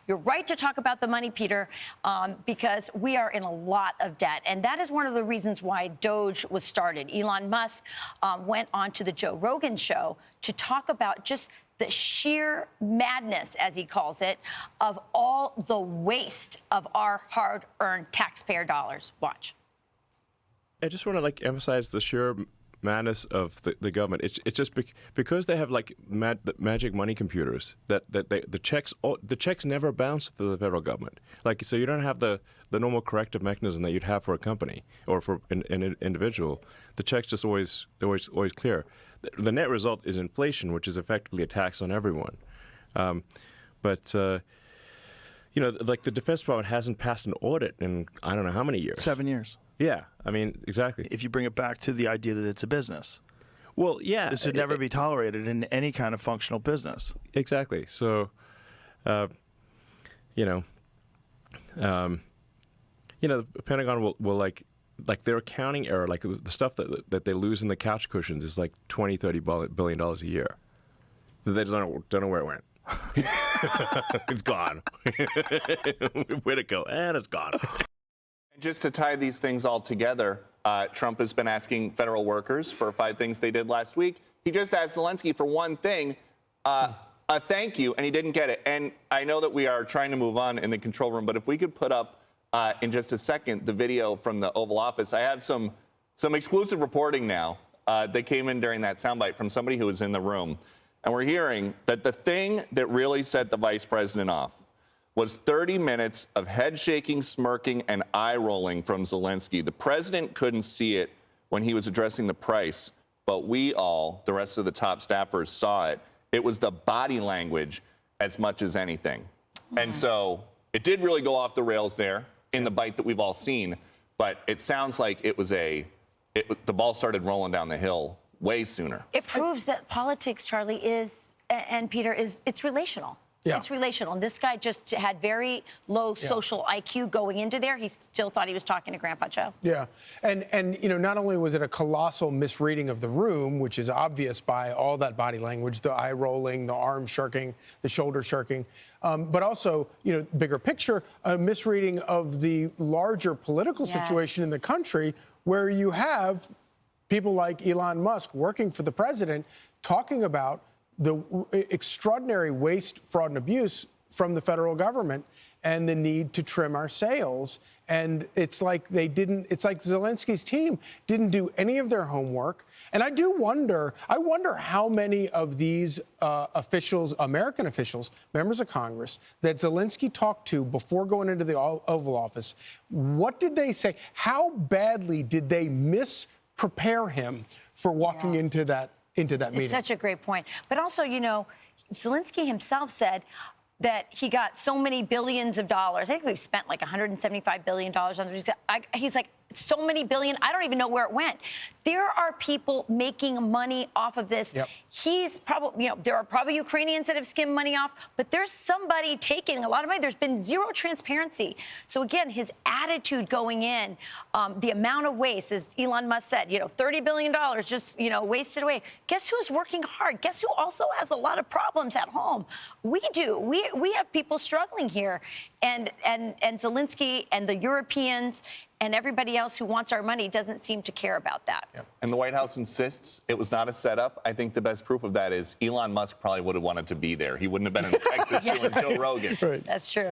You're right to talk about the money, Peter, because we are in a lot of debt. And that is one of the reasons why DOGE was started. Elon Musk went on to the Joe Rogan show to talk about just the sheer madness, as he calls it, of all the waste of our hard-earned taxpayer dollars. Watch. I just want to emphasize the sheer madness of the government. It's just because they have magic money computers that the checks never bounce for the federal government. So you don't have the normal corrective mechanism that you'd have for a company or for an individual. The checks just always clear. The net result is inflation, which is effectively a tax on everyone. But the Defense Department hasn't passed an audit in I don't know how many years. 7 years. Yeah, I mean, exactly. If you bring it back to the idea that it's a business. Well, yeah. This would never be tolerated in any kind of functional business. Exactly. So, the Pentagon will their accounting error, the stuff that they lose in the couch cushions is like $20–30 billion a year. They just don't know where it went. It's gone. Where'd it go? And it's gone. Just to tie these things all together, Trump has been asking federal workers for 5 things they did last week. He just asked Zelenskyy for one thing, a thank you, and he didn't get it. And I know that we are trying to move on in the control room, but if we could put up in just a second the video from the Oval Office. I have some exclusive reporting now that came in during that soundbite from somebody who was in the room. And we're hearing that the thing that really set the vice president off was 30 minutes of head-shaking, smirking, and eye-rolling from Zelenskyy. The president couldn't see it when he was addressing the price, but we all, the rest of the top staffers, saw it. It was the body language as much as anything. And so it did really go off the rails there in the bite that we've all seen, but it sounds like it was the ball started rolling down the hill way sooner. It proves that politics, Charlie, and Peter, it's relational. Yeah. It's relational. And this guy just had very low social IQ going into there. He still thought he was talking to Grandpa Joe. Yeah. And not only was it a colossal misreading of the room, which is obvious by all that body language, the eye rolling, the arm shirking, the shoulder shirking, but also, bigger picture, a misreading of the larger political situation in the country where you have people like Elon Musk working for the president talking about the extraordinary waste, fraud, and abuse from the federal government and the need to trim our sails. And it's like Zelensky's team didn't do any of their homework. And I wonder how many of these officials, American officials, members of Congress, that Zelenskyy talked to before going into the Oval Office, what did they say? How badly did they misprepare him for walking into that meeting? It's such a great point. But also, Zelenskyy himself said that he got so many billions of dollars. I think we've spent like $175 billion on this. He's like, so many billion, I don't even know where it went. There are people making money off of this. Yep. He's probably, there are probably Ukrainians that have skimmed money off, but there's somebody taking a lot of money. There's been zero transparency. So again, his attitude going in, the amount of waste, as Elon Musk said, $30 billion just, wasted away. Guess who's working hard? Guess who also has a lot of problems at home? We do. We have people struggling here. And Zelenskyy and the Europeans and everybody else who wants our money doesn't seem to care about that. Yep. And the White House insists it was not a setup. I think the best proof of that is Elon Musk probably would have wanted to be there. He wouldn't have been in Texas doing Joe Rogan. Right. That's true.